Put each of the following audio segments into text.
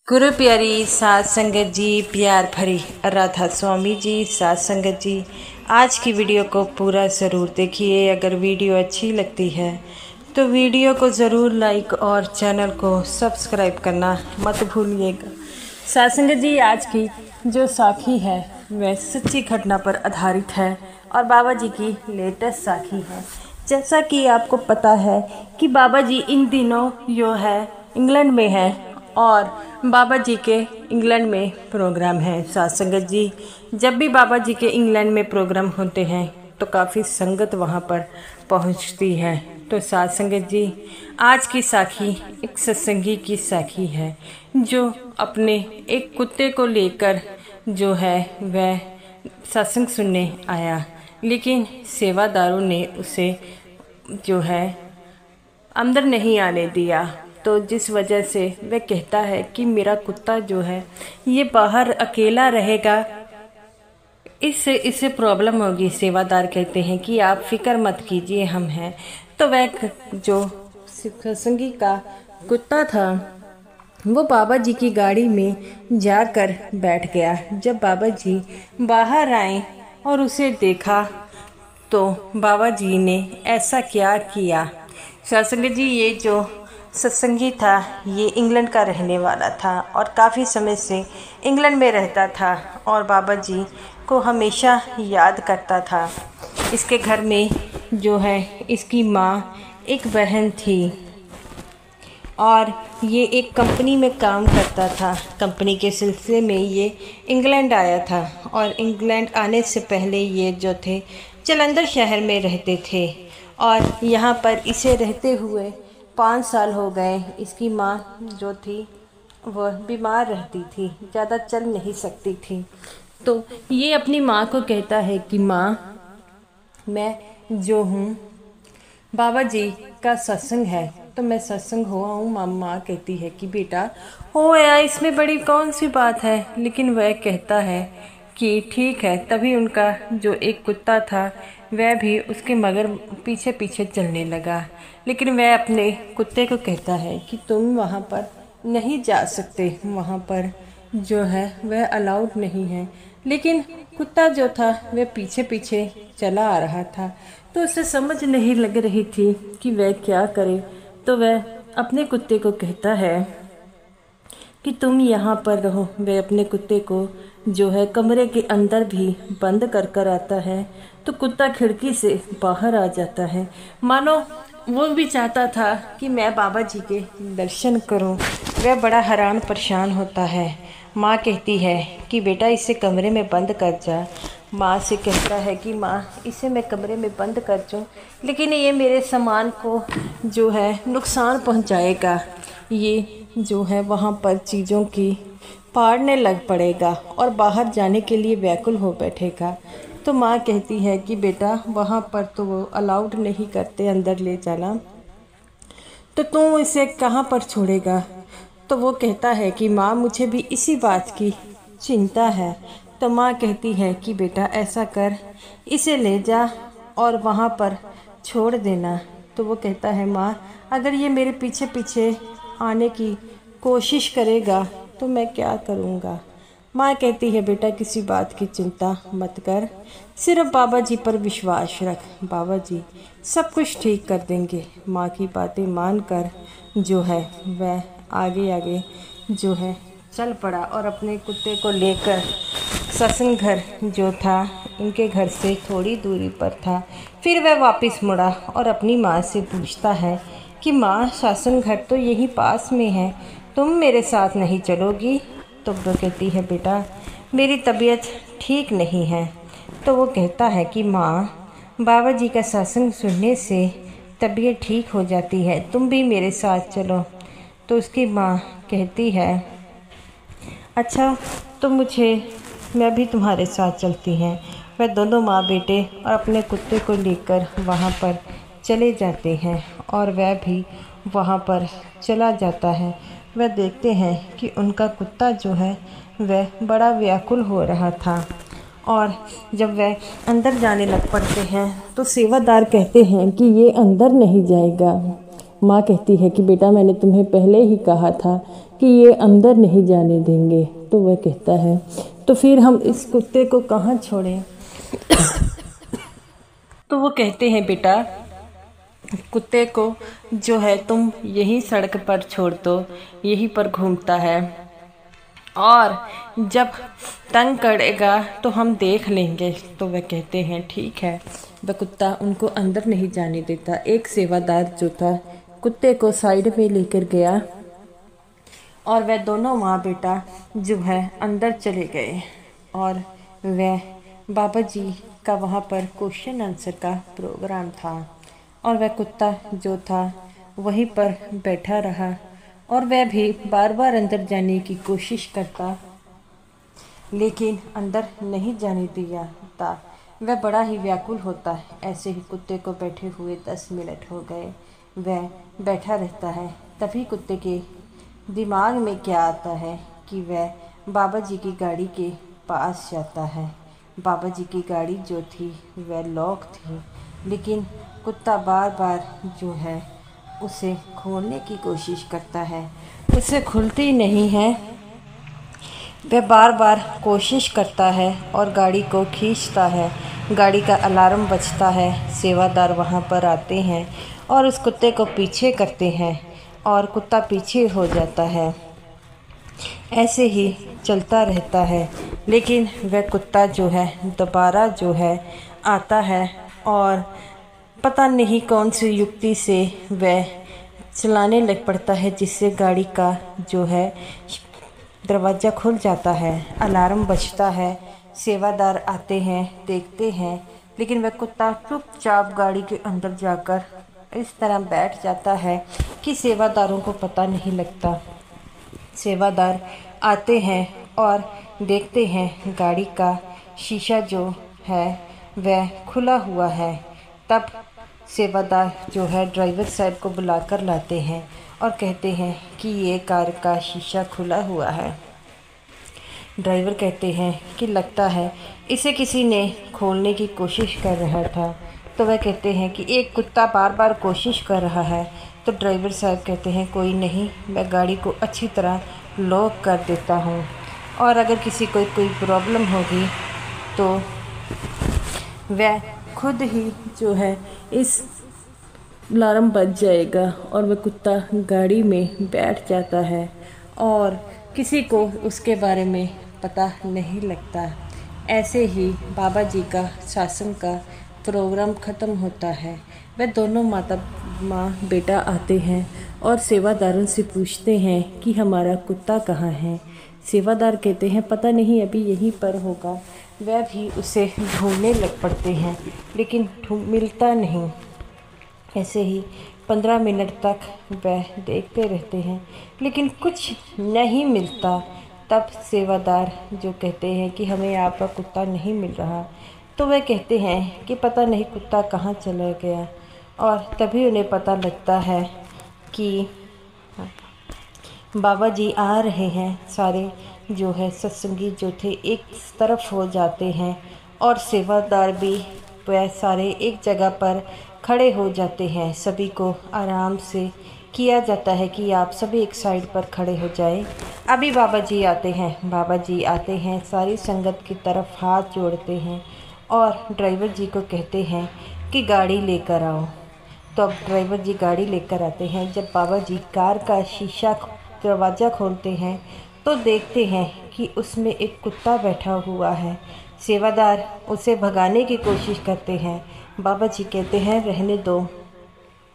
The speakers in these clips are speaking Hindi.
गुरु प्यारी सात संगत जी, प्यार भरी राधा स्वामी जी, सात संगत जी, आज की वीडियो को पूरा ज़रूर देखिए। अगर वीडियो अच्छी लगती है तो वीडियो को ज़रूर लाइक और चैनल को सब्सक्राइब करना मत भूलिएगा। सात संगत जी, आज की जो साखी है वह सच्ची घटना पर आधारित है और बाबा जी की लेटेस्ट साखी है। जैसा कि आपको पता है कि बाबा जी इन दिनों जो है इंग्लैंड में है और बाबा जी के इंग्लैंड में प्रोग्राम है। सात संगत जी, जब भी बाबा जी के इंग्लैंड में प्रोग्राम होते हैं तो काफ़ी संगत वहाँ पर पहुँचती है। तो सात संगत जी, आज की साखी एक सत्संगी की साखी है जो अपने एक कुत्ते को लेकर जो है वह सत्संग सुनने आया, लेकिन सेवादारों ने उसे जो है अंदर नहीं आने दिया। तो जिस वजह से वह कहता है कि मेरा कुत्ता जो है ये बाहर अकेला रहेगा, इससे इसे प्रॉब्लम होगी। सेवादार कहते हैं कि आप फिक्र मत कीजिए, हम हैं। तो वह जो सत्संगी का कुत्ता था वो बाबा जी की गाड़ी में जाकर बैठ गया। जब बाबा जी बाहर आए और उसे देखा तो बाबा जी ने ऐसा क्या किया। सत्संग जी, ये जो सत्संगी था ये इंग्लैंड का रहने वाला था और काफ़ी समय से इंग्लैंड में रहता था और बाबा जी को हमेशा याद करता था। इसके घर में जो है इसकी माँ, एक बहन थी और ये एक कंपनी में काम करता था। कंपनी के सिलसिले में ये इंग्लैंड आया था और इंग्लैंड आने से पहले ये जो थे जालंधर शहर में रहते थे और यहाँ पर इसे रहते हुए 5 साल हो गए। इसकी माँ जो थी वह बीमार रहती थी, ज़्यादा चल नहीं सकती थी। तो ये अपनी माँ को कहता है कि माँ, मैं जो हूँ बाबा जी का सत्संग है तो मैं सत्संग हुआ हूँ। माँ कहती है कि बेटा हो या, इसमें बड़ी कौन सी बात है। लेकिन वह कहता है कि ठीक है। तभी उनका जो एक कुत्ता था वह भी उसके मगर पीछे पीछे चलने लगा, लेकिन वह अपने कुत्ते को कहता है कि तुम वहाँ पर नहीं जा सकते, वहाँ पर जो है वह अलाउड नहीं है। लेकिन कुत्ता जो था वह पीछे पीछे चला आ रहा था, तो उसे समझ नहीं लग रही थी कि वह क्या करे। तो वह अपने कुत्ते को कहता है कि तुम यहाँ पर रहो। वह अपने कुत्ते को जो है कमरे के अंदर भी बंद कर कर आता है तो कुत्ता खिड़की से बाहर आ जाता है, मानो वो भी चाहता था कि मैं बाबा जी के दर्शन करूं। वह बड़ा हैरान परेशान होता है। माँ कहती है कि बेटा इसे कमरे में बंद कर जा। माँ से कहता है कि माँ, इसे मैं कमरे में बंद कर दूँ लेकिन ये मेरे सामान को जो है नुकसान पहुँचाएगा। ये जो है वहाँ पर चीज़ों की फाड़ने लग पड़ेगा और बाहर जाने के लिए व्याकुल हो बैठेगा। तो माँ कहती है कि बेटा वहाँ पर तो वो अलाउड नहीं करते अंदर ले जाना, तो तू इसे कहाँ पर छोड़ेगा। तो वो कहता है कि माँ, मुझे भी इसी बात की चिंता है। तो माँ कहती है कि बेटा ऐसा कर, इसे ले जा और वहाँ पर छोड़ देना। तो वो कहता है माँ, अगर ये मेरे पीछे पीछे आने की कोशिश करेगा तो मैं क्या करूँगा। माँ कहती है बेटा किसी बात की चिंता मत कर, सिर्फ बाबा जी पर विश्वास रख, बाबा जी सब कुछ ठीक कर देंगे। माँ की बातें मानकर जो है वह आगे आगे जो है चल पड़ा और अपने कुत्ते को लेकर सत्संग घर जो था इनके घर से थोड़ी दूरी पर था। फिर वह वापस मुड़ा और अपनी माँ से पूछता है कि माँ, सत्संग घर तो यहीं पास में है, तुम मेरे साथ नहीं चलोगी। तो वो कहती है बेटा मेरी तबीयत ठीक नहीं है। तो वो कहता है कि माँ, बाबा जी का सत्संग सुनने से तबीयत ठीक हो जाती है, तुम भी मेरे साथ चलो। तो उसकी माँ कहती है अच्छा, तो मैं भी तुम्हारे साथ चलती हैं। वह दोनों माँ बेटे और अपने कुत्ते को लेकर वहाँ पर चले जाते हैं और वह भी वहाँ पर चला जाता है। वह देखते हैं कि उनका कुत्ता जो है वह बड़ा व्याकुल हो रहा था और जब वह अंदर जाने लग पड़ते हैं तो सेवादार कहते हैं कि ये अंदर नहीं जाएगा। माँ कहती है कि बेटा मैंने तुम्हें पहले ही कहा था कि ये अंदर नहीं जाने देंगे। तो वह कहता है तो फिर हम इस कुत्ते को कहाँ छोड़ें। तो वो कहते हैं बेटा कुत्ते को जो है तुम यहीं सड़क पर छोड़ दो, यहीं पर घूमता है और जब तंग करेगा तो हम देख लेंगे। तो वह कहते हैं ठीक है। वह कुत्ता उनको अंदर नहीं जाने देता। एक सेवादार जो था कुत्ते को साइड में लेकर गया और वह दोनों माँ बेटा जो है अंदर चले गए और वह बाबा जी का वहाँ पर क्वेश्चन आंसर का प्रोग्राम था और वह कुत्ता जो था वहीं पर बैठा रहा और वह भी बार बार अंदर जाने की कोशिश करता लेकिन अंदर नहीं जाने दिया था। वह बड़ा ही व्याकुल होता है। ऐसे ही कुत्ते को बैठे हुए 10 मिनट हो गए। वह बैठा रहता है। तभी कुत्ते के दिमाग में क्या आता है कि वह बाबा जी की गाड़ी के पास जाता है। बाबा जी की गाड़ी जो थी वह लॉक थी लेकिन कुत्ता बार बार जो है उसे खोलने की कोशिश करता है, उसे खुलती नहीं है। वह बार बार कोशिश करता है और गाड़ी को खींचता है। गाड़ी का अलार्म बजता है। सेवादार वहाँ पर आते हैं और उस कुत्ते को पीछे करते हैं और कुत्ता पीछे हो जाता है। ऐसे ही चलता रहता है लेकिन वह कुत्ता जो है दोबारा जो है आता है और पता नहीं कौन सी युक्ति से वह चलाने लग पड़ता है जिससे गाड़ी का जो है दरवाज़ा खुल जाता है। अलार्म बजता है। सेवादार आते हैं, देखते हैं लेकिन वह कुत्ता चुपचाप गाड़ी के अंदर जाकर इस तरह बैठ जाता है कि सेवादारों को पता नहीं लगता। सेवादार आते हैं और देखते हैं गाड़ी का शीशा जो है वह खुला हुआ है। तब सेवादार जो है ड्राइवर साहब को बुलाकर लाते हैं और कहते हैं कि ये कार का शीशा खुला हुआ है। ड्राइवर कहते हैं कि लगता है इसे किसी ने खोलने की कोशिश कर रहा था। तो वह कहते हैं कि एक कुत्ता बार बार कोशिश कर रहा है। तो ड्राइवर साहब कहते हैं कोई नहीं, मैं गाड़ी को अच्छी तरह लॉक कर देता हूँ और अगर किसी को कोई प्रॉब्लम होगी तो वह खुद ही जो है इस अलार्म बज जाएगा। और वह कुत्ता गाड़ी में बैठ जाता है और किसी को उसके बारे में पता नहीं लगता। ऐसे ही बाबा जी का शासन का प्रोग्राम ख़त्म होता है। वह दोनों माँ बेटा आते हैं और सेवादारों से पूछते हैं कि हमारा कुत्ता कहाँ है। सेवादार कहते हैं पता नहीं, अभी यहीं पर होगा। वह भी उसे ढूंढने लग पड़ते हैं लेकिन मिलता नहीं। ऐसे ही 15 मिनट तक वह देखते रहते हैं लेकिन कुछ नहीं मिलता। तब सेवादार जो कहते हैं कि हमें आपका कुत्ता नहीं मिल रहा। तो वह कहते हैं कि पता नहीं कुत्ता कहाँ चला गया। और तभी उन्हें पता लगता है कि बाबा जी आ रहे हैं। सारे जो है सत्संगी जो थे एक तरफ हो जाते हैं और सेवादार भी वह सारे एक जगह पर खड़े हो जाते हैं। सभी को आराम से किया जाता है कि आप सभी एक साइड पर खड़े हो जाएं। अभी बाबा जी आते हैं। बाबा जी आते हैं, सारी संगत की तरफ हाथ जोड़ते हैं और ड्राइवर जी को कहते हैं कि गाड़ी लेकर आओ। तो अब ड्राइवर जी गाड़ी लेकर आते हैं। जब बाबा जी कार का शीशा दरवाज़ा खोलते हैं तो देखते हैं कि उसमें एक कुत्ता बैठा हुआ है। सेवादार उसे भगाने की कोशिश करते हैं। बाबा जी कहते हैं रहने दो।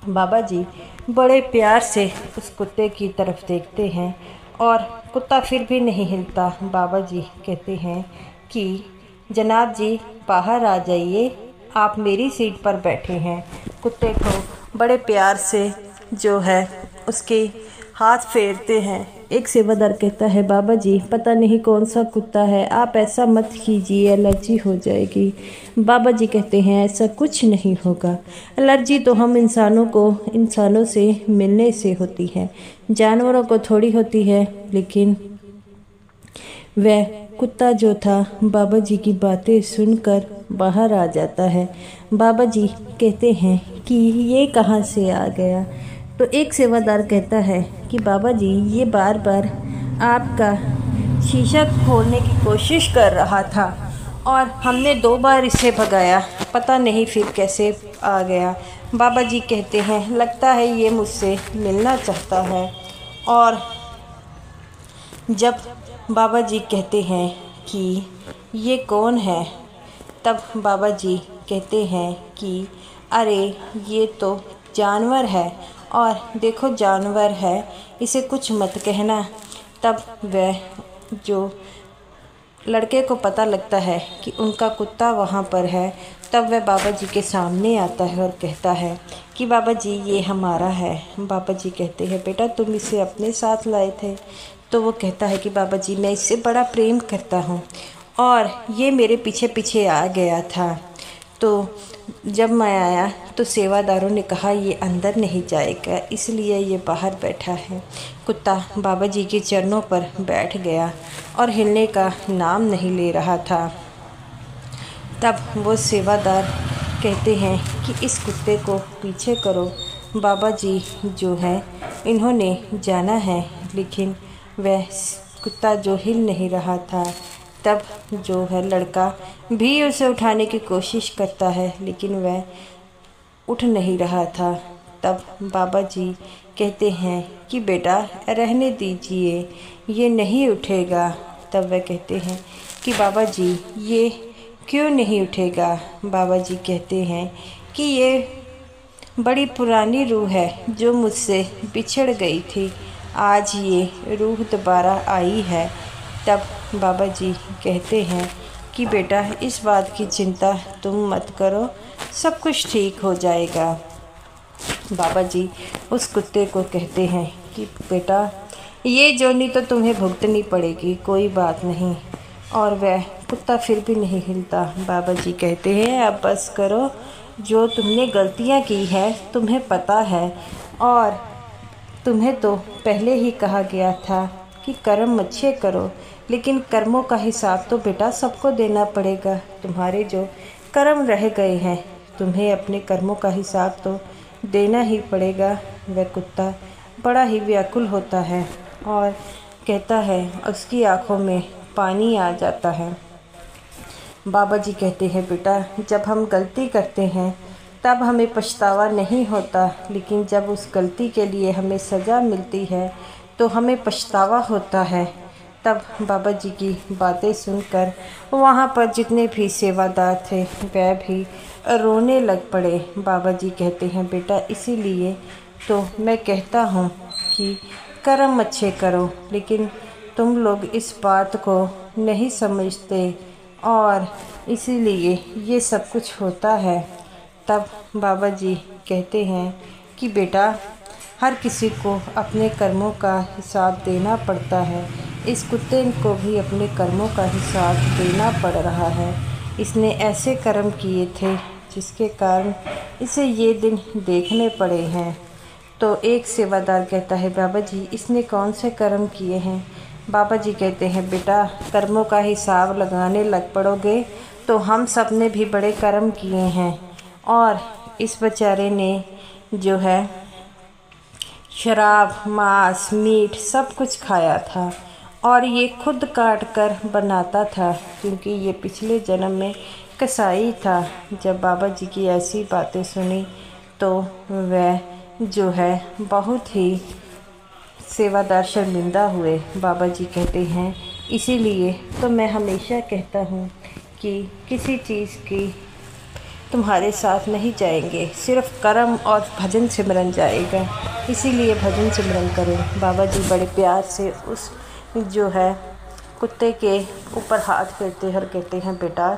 बाबा जी बड़े प्यार से उस कुत्ते की तरफ देखते हैं और कुत्ता फिर भी नहीं हिलता। बाबा जी कहते हैं कि जनाब जी बाहर आ जाइए, आप मेरी सीट पर बैठे हैं। कुत्ते को बड़े प्यार से जो है उसके हाथ फेरते हैं। एक सेवादार कहता है बाबा जी पता नहीं कौन सा कुत्ता है, आप ऐसा मत कीजिए, एलर्जी हो जाएगी। बाबा जी कहते हैं ऐसा कुछ नहीं होगा। एलर्जी तो हम इंसानों से मिलने से होती है, जानवरों को थोड़ी होती है। लेकिन वह कुत्ता जो था बाबा जी की बातें सुनकर बाहर आ जाता है। बाबा जी कहते हैं कि ये कहाँ से आ गया। तो एक सेवादार कहता है कि बाबा जी ये बार बार आपका शीशा खोलने की कोशिश कर रहा था और हमने 2 बार इसे भगाया, पता नहीं फिर कैसे आ गया। बाबा जी कहते हैं लगता है ये मुझसे मिलना चाहता है। और जब बाबा जी कहते हैं कि ये कौन है, तब बाबा जी कहते हैं कि अरे ये तो जानवर है और देखो जानवर है, इसे कुछ मत कहना। तब वह जो लड़के को पता लगता है कि उनका कुत्ता वहाँ पर है, तब वह बाबा जी के सामने आता है और कहता है कि बाबा जी ये हमारा है। बाबा जी कहते हैं बेटा तुम इसे अपने साथ लाए थे? तो वो कहता है कि बाबा जी मैं इससे बड़ा प्रेम करता हूँ और ये मेरे पीछे पीछे आ गया था। तो जब मैं आया तो सेवादारों ने कहा ये अंदर नहीं जाएगा, इसलिए ये बाहर बैठा है। कुत्ता बाबा जी के चरणों पर बैठ गया और हिलने का नाम नहीं ले रहा था। तब वो सेवादार कहते हैं कि इस कुत्ते को पीछे करो। बाबा जी जो है इन्होंने जाना है, लेकिन वह कुत्ता जो हिल नहीं रहा था। तब जो है लड़का भी उसे उठाने की कोशिश करता है, लेकिन वह उठ नहीं रहा था। तब बाबा जी कहते हैं कि बेटा रहने दीजिए, ये नहीं उठेगा। तब वह कहते हैं कि बाबा जी ये क्यों नहीं उठेगा? बाबा जी कहते हैं कि ये बड़ी पुरानी रूह है जो मुझसे बिछड़ गई थी, आज ये रूह दोबारा आई है। तब बाबा जी कहते हैं कि बेटा इस बात की चिंता तुम मत करो, सब कुछ ठीक हो जाएगा। बाबा जी उस कुत्ते को कहते हैं कि बेटा ये जोनी तो तुम्हें भुगतनी पड़ेगी, कोई बात नहीं। और वह कुत्ता फिर भी नहीं हिलता। बाबा जी कहते हैं अब बस करो, जो तुमने गलतियां की है तुम्हें पता है, और तुम्हें तो पहले ही कहा गया था कि कर्म अच्छे करो, लेकिन कर्मों का हिसाब तो बेटा सबको देना पड़ेगा। तुम्हारे जो कर्म रह गए हैं तुम्हें अपने कर्मों का हिसाब तो देना ही पड़ेगा। वह कुत्ता बड़ा ही व्याकुल होता है और कहता है, उसकी आंखों में पानी आ जाता है। बाबा जी कहते हैं बेटा जब हम गलती करते हैं तब हमें पछतावा नहीं होता, लेकिन जब उस गलती के लिए हमें सज़ा मिलती है तो हमें पछतावा होता है। तब बाबा जी की बातें सुनकर वहाँ पर जितने भी सेवादार थे वह भी रोने लग पड़े। बाबा जी कहते हैं बेटा इसीलिए तो मैं कहता हूँ कि कर्म अच्छे करो, लेकिन तुम लोग इस बात को नहीं समझते और इसीलिए ये सब कुछ होता है। तब बाबा जी कहते हैं कि बेटा हर किसी को अपने कर्मों का हिसाब देना पड़ता है। इस कुत्ते को भी अपने कर्मों का हिसाब देना पड़ रहा है। इसने ऐसे कर्म किए थे जिसके कारण इसे ये दिन देखने पड़े हैं। तो एक सेवादार कहता है बाबा जी इसने कौन से कर्म किए हैं? बाबा जी कहते हैं बेटा कर्मों का हिसाब लगाने लग पड़ोगे तो हम सब ने भी बड़े कर्म किए हैं, और इस बेचारे ने जो है शराब मांस मीट सब कुछ खाया था और ये खुद काट कर बनाता था, क्योंकि ये पिछले जन्म में कसाई था। जब बाबा जी की ऐसी बातें सुनी तो वह जो है बहुत ही सेवादार शर्मिंदा हुए। बाबा जी कहते हैं इसीलिए तो मैं हमेशा कहता हूँ कि किसी चीज़ की तुम्हारे साथ नहीं जाएंगे, सिर्फ कर्म और भजन सिमरन जाएगा, इसीलिए भजन सिमरन करो। बाबा जी बड़े प्यार से उस जो है कुत्ते के ऊपर हाथ फेरते और कहते हैं बेटा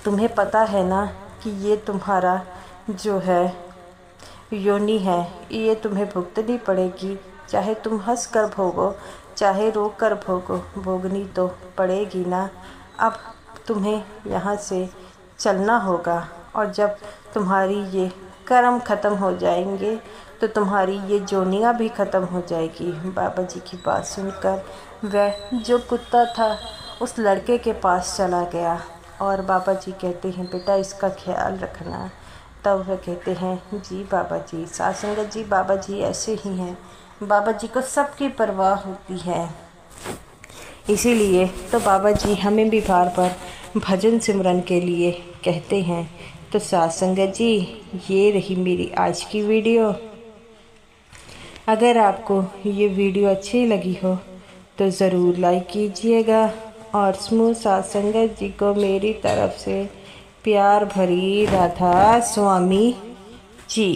तुम्हें पता है ना कि ये तुम्हारा जो है योनि है, ये तुम्हें भुगतनी पड़ेगी, चाहे तुम हंस कर भोगो चाहे रो कर भोगो, भोगनी तो पड़ेगी ना। अब तुम्हें यहाँ से चलना होगा, और जब तुम्हारी ये कर्म ख़त्म हो जाएंगे तो तुम्हारी ये जोनियाँ भी ख़त्म हो जाएगी। बाबा जी की बात सुनकर वह जो कुत्ता था उस लड़के के पास चला गया और बाबा जी कहते हैं बेटा इसका ख्याल रखना। तब वह कहते हैं जी बाबा जी, साथ संगत जी बाबा जी ऐसे ही हैं, बाबा जी को सबकी परवाह होती है। इसीलिए तो बाबा जी हमें भी बार बार भजन सिमरन के लिए कहते हैं। तो साथ संगत जी, ये रही मेरी आज की वीडियो। अगर आपको ये वीडियो अच्छी लगी हो तो ज़रूर लाइक कीजिएगा और समूह साथ संगत जी को मेरी तरफ से प्यार भरी राधा स्वामी जी।